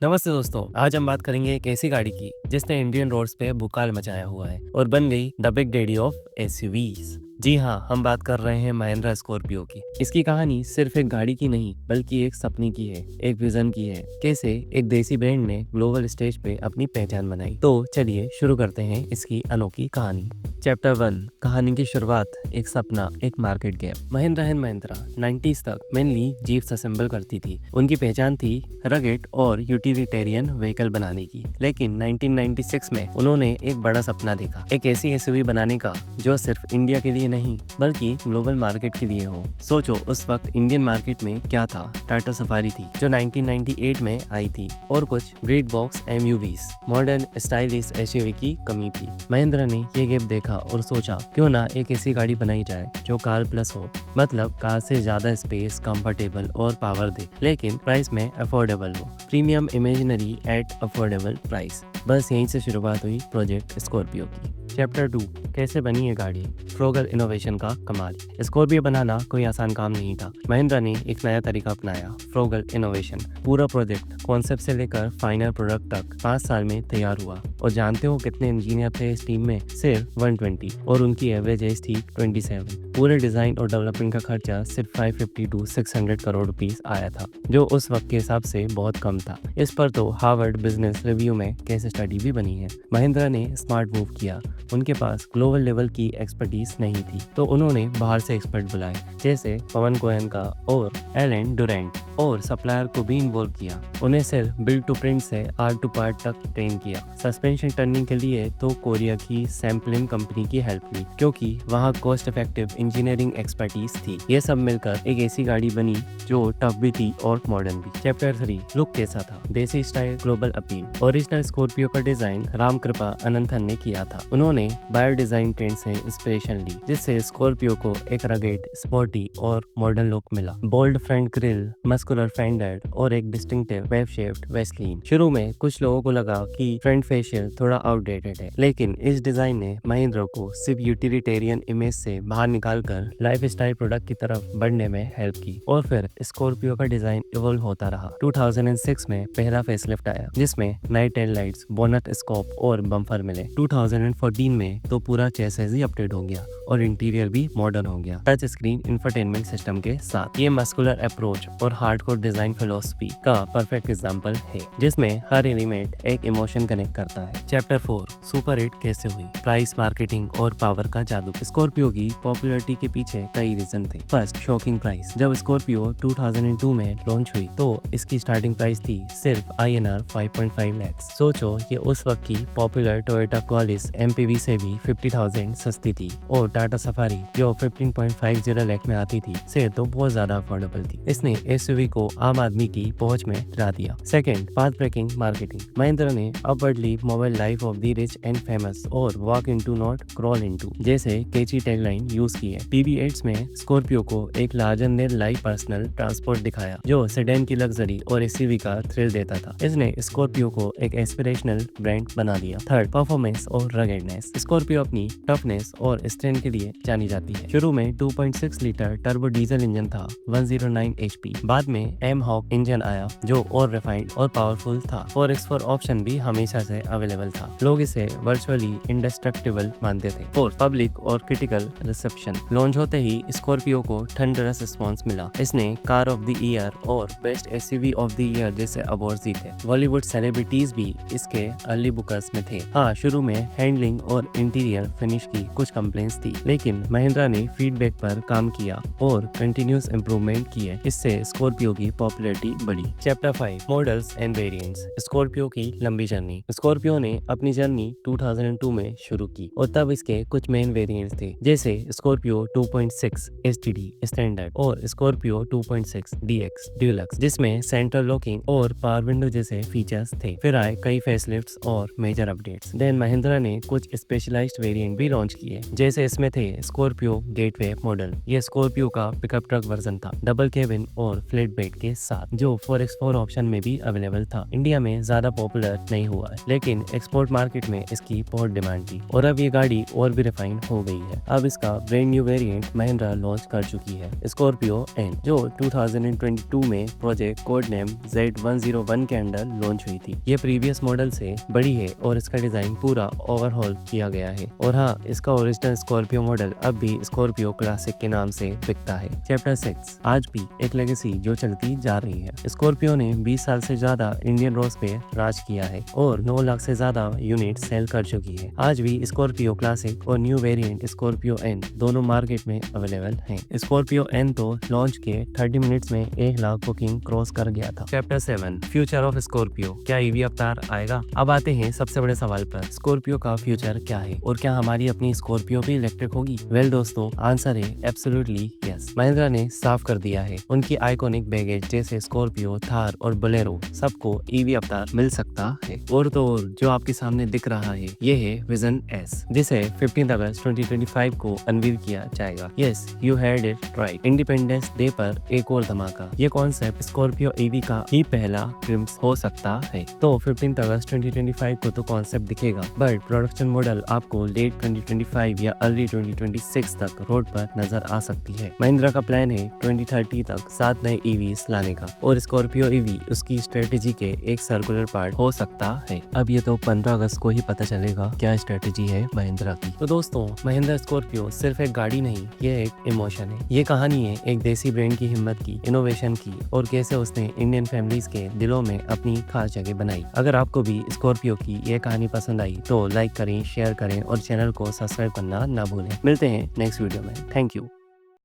नमस्ते दोस्तों, आज हम बात करेंगे एक ऐसी गाड़ी की जिसने इंडियन रोड्स पे भूचाल मचाया हुआ है और बन गई the big daddy of SUVs. जी हाँ, हम बात कर रहे हैं महिंद्रा स्कॉर्पियो की। इसकी कहानी सिर्फ एक गाड़ी की नहीं बल्कि एक सपने की है, एक विजन की है। कैसे एक देसी ब्रांड ने ग्लोबल स्टेज पे अपनी पहचान बनाई। तो चलिए शुरू करते हैं इसकी अनोखी कहानी। चैप्टर 1, कहानी की शुरुआत। एक सपना, एक market gap. Mahindra and Mahindra 90s तक मेनली जीप्स असेंबल करती थी। उनकी पहचान थी रगेट और यूटिलिटेरियन व्हीकल बनाने की। लेकिन 1996 में उन्होंने एक बड़ा सपना देखा, एक ऐसी एसयूवी बनाने का जो सिर्फ इंडिया के लिए नहीं बल्कि ग्लोबल मार्केट के लिए हो। सोचो उस वक्त इंडियन मार्केट में क्या था। टाटा सफारी थी जो 1998 में आई थी और कुछ great box MUVs, modern stylish SUV की कमी थी। महिंद्रा ने ये गैप देखा और सोचा क्यों ना एक ऐसी गाड़ी बनाई जाए जो कार प्लस हो, मतलब कार से ज्यादा स्पेस, कंफर्टेबल और पावर दे, लेकिन प्राइस में अफोर्डेबल हो। Premium imaginary at affordable price. बस यहीं से शुरुआत हुई प्रोजेक्ट स्कॉर्पियो की। चैप्टर 2, कैसे बनी ये गाड़ी। फ्रोगल इनोवेशन का कमाल। स्कॉर्पियो बनाना कोई आसान काम नहीं था। महिंद्रा ने एक नया तरीका अपनाया, फ्रोगल इनोवेशन। पूरा प्रोजेक्ट कॉन्सेप्ट से लेकर फाइनल प्रोडक्ट तक 5 साल में तैयार हुआ। और जानते हो कितने इंजीनियर थे इस टीम में? सिर्फ 120, और उनकी एवरेज एज थी 27। पूरे डिजाइन और डेवलपमेंट का खर्चा सिर्फ 550 to 600 करोड़ रुपीस आया था, जो उस वक्त के हिसाब से बहुत कम था। इस पर तो हार्वर्ड बिजनेस रिव्यू में केस स्टडी भी बनी है। महिंद्रा ने स्मार्ट मूव किया। उनके पास ग्लोबल लेवल की एक्सपर्टीज नहीं थी, तो उन्होंने बाहर से एक्सपर्ट बुलाए, जैसे पवन गोयन का और एलन डुरेंट, और सप्लायर को भी इन्वॉल्व किया। उन्हें सिर्फ बिल्ड टू प्रिंट से आर्ट टू पार्ट तक ट्रेन किया। सस्पेंशन टर्निंग के लिए तो कोरिया की सैम्पलिंग कंपनी की हेल्प ली, क्योंकि वहाँ कॉस्ट इफेक्टिव इंजीनियरिंग एक्सपर्टीज थी। ये सब मिलकर एक ऐसी गाड़ी बनी जो टफ भी थी और मॉडर्न भी। चैप्टर 3, लुक कैसा था। Desi style, global appeal. Original Scorpio का डिजाइन रामकृपा अनंथन ने किया था। उन्होंने बायो डिजाइन ट्रेंड से इंस्पिरेशन ली, जिससे स्कॉर्पियो को एक रगेड, स्पोर्टी और मॉडर्न लुक मिला। Bold front grille, muscular fender और एक डिस्टिंक्टिव वेव शेप्ड वेस्टलीन। शुरू में कुछ लोगों को लगा कि फ्रंट फेशियल थोड़ा आउटडेटेड है, लेकिन इस डिजाइन ने महिंद्रा को सिर्फ यूटिलिटेरियन इमेज से बाहर निकालकर लाइफ स्टाइल प्रोडक्ट की तरफ बढ़ने में हेल्प की। और फिर स्कॉर्पियो का डिजाइन इवॉल्व होता रहा। 2006 में पहला फेसलिफ्ट आया, जिसमें नए टेल लाइट्स, बोनट स्कोप और बम्पर मिले। 2014 में तो पूरा चेसिस ही अपडेट हो गया और इंटीरियर भी मॉडर्न हो गया, टच स्क्रीन इंफोटेनमेंट सिस्टम के साथ। ये मस्कुलर अप्रोच और हार्डकोर डिजाइन फिलॉसफी का परफेक्ट एग्जांपल है, जिसमें हर एलिमेंट एक इमोशन कनेक्ट करता है। चैप्टर 4, सुपर हिट कैसे हुई। प्राइस, मार्केटिंग और पावर का जादू। स्कॉर्पियो की पॉपुलैरिटी के पीछे कई रीजन थे। First, shocking price. जब स्कॉर्पियो 2002 में लॉन्च हुई तो इसकी स्टार्टिंग प्राइस थी सिर्फ INR 5.5 लाख। सोचो ये उस वक्त की पॉपुलर टोयोटा क्वालिस MPV से भी 50,000 सस्ती थी, और टाटा सफारी जो 15.50 लाख में आती थी से तो बहुत ज्यादा अफोर्डेबल थी। इसने एसयूवी को आम आदमी की पहुंच में ला दिया। Second, path breaking marketing. Mahindra ने upwardly mobile life of the rich and famous और walk into not crawl into जैसे कैची टैगलाइन यूज की है। PV8 में स्कॉर्पियो को एक larger than life personal transport दिखाया, जो सेडान की लग्जरी और एसयूवी का थ्रिल देता था। इसने स्कॉर्पियो को एक एस्पिरेशनल ब्रांड बना दिया। थर्ड, परफॉर्मेंस और रगेडनेस। स्कॉर्पियो अपनी टफनेस और स्ट्रेंथ के लिए जानी जाती है। शुरू में 2.6 लीटर टर्बो डीजल इंजन था, 109 HP। बाद में M-Hawk इंजन आया जो और रिफाइंड और पावरफुल था। 4x4 ऑप्शन भी हमेशा से अवेलेबल था। लोग इसे वर्चुअली इंडेस्ट्रक्टिबल मानते थे। फोर्थ, पब्लिक और क्रिटिकल रिसेप्शन। लॉन्च होते ही स्कॉर्पियो को थंडरस रिस्पॉन्स मिला। इसने कार ऑफ द ईयर और best SUV of the year जैसे अवार्ड जीते। बॉलीवुड सेलिब्रिटीज भी इसके अर्ली बुकर्स में थे। हाँ, शुरू में हैंडलिंग और इंटीरियर फिनिश की कुछ कंप्लेंट्स थी, लेकिन महिंद्रा ने फीडबैक पर काम किया और कंटिन्यूस इंप्रूवमेंट किए। इससे स्कॉर्पियो की पॉपुलैरिटी बढ़ी। Chapter 5, models and variants. Scorpio की लंबी जर्नी। स्कॉर्पियो ने अपनी जर्नी 2002 में शुरू की और तब इसके कुछ मेन वेरिएंट्स थे, जैसे स्कॉर्पियो 2.6 STD स्टैंडर्ड और स्कॉर्पियो 2.6 DX डिलक्स, जिसमें सेंट्रल लॉकिंग और पावर विंडो जैसे फीचर्स थे। फिर आए कई फेसलिफ्ट्स और मेजर अपडेट्स। देन महिंद्रा ने कुछ स्पेशलाइज्ड वेरिएंट भी लॉन्च किए, जैसे इसमें थे स्कॉर्पियो गेटवे मॉडल। ये स्कॉर्पियो का पिकअप ट्रक वर्जन था, डबल केबिन और फ्लैट बेड के साथ, जो 4x4 ऑप्शन में भी अवेलेबल था। इंडिया में ज्यादा पॉपुलर नहीं हुआ है, लेकिन एक्सपोर्ट मार्केट में इसकी बहुत डिमांड थी और अब ये गाड़ी और भी रिफाइन हो गई है। अब इसका brand new variant Mahindra launch कर चुकी है, स्कॉर्पियो एन, जो 2022 में प्रोजेक्ट कोड नेम Z101 के अंडर लॉन्च हुई थी। ये प्रीवियस मॉडल से बड़ी है और इसका डिजाइन पूरा ओवरहॉल किया गया है। और हाँ, इसका ओरिजिनल स्कॉर्पियो मॉडल अब भी स्कॉर्पियो क्लासिक के नाम से बिकता है। चैप्टर 6 आज भी एक लेगेसी जो चलती जा रही है। स्कॉर्पियो ने 20 साल से ज्यादा इंडियन रोड्स पे राज किया है और 9 लाख से ज्यादा यूनिट सेल कर चुकी है। आज भी स्कॉर्पियो क्लासिक और न्यू वेरिएंट स्कॉर्पियो एन दोनों मार्केट में अवेलेबल हैं। स्कॉर्पियो एन तो लॉन्च के 30 मिनट्स में 1 लाख बुकिंग क्रॉस कर गया था। चैप्टर 7 फ्यूचर ऑफ स्कॉर्पियो, क्या ईवी अवतार आएगा? अब आते हैं सबसे बड़े सवाल पर, स्कॉर्पियो का फ्यूचर क्या है और क्या हमारी अपनी स्कॉर्पियो भी इलेक्ट्रिक होगी? वेल दोस्तों, आंसर है एब्सोल्युटली यस। महिंद्रा ने साफ कर दिया है, उनकी आइकॉनिक बैगेज जैसे स्कॉर्पियो, थार और बोलेरो सबको ईवी अवतार मिल सकता है। और तो और जो आपके सामने दिख रहा है, ये है विजन एस, जिसे 15 अगस्त 2025 को अनवील किया जाएगा। Yes, you heard it right, independence day पर एक और धमाका। ये कॉन्सेप्ट स्कॉर्पियो ईवी का ही पहला ग्लिम्स हो सकता है। तो 15 अगस्त 2025 को तो कॉन्सेप्ट दिखेगा, बट प्रोडक्शन मॉडल आपको लेट 2025 या अर्ली 2026 तक रोड पर नजर आ सकती है। महिंद्रा का प्लान है 2030 तक 7 नए ईवीज लाने का, और स्कॉर्पियो ईवी उसकी स्ट्रेटेजी के एक सर्कुलर पार्ट हो सकता है। अब ये तो 15 अगस्त को ही पता चलेगा क्या स्ट्रेटेजी है महिंद्रा की। तो दोस्तों, महिंद्रा स्कॉर्पियो सिर्फ एक गाड़ी नहीं, ये एक इमोशन है। ये कहानी है एक देसी ब्रांड की हिम्मत की, इनोवेशन की, और कैसे उसने इंडियन फैमिलीज के दिलों में अपनी खास जगह बनाई। अगर आपको भी स्कॉर्पियो की ये कहानी पसंद आई तो लाइक करें, शेयर करें और चैनल को सब्सक्राइब करना ना भूलें। मिलते हैं नेक्स्ट वीडियो में। Thank you.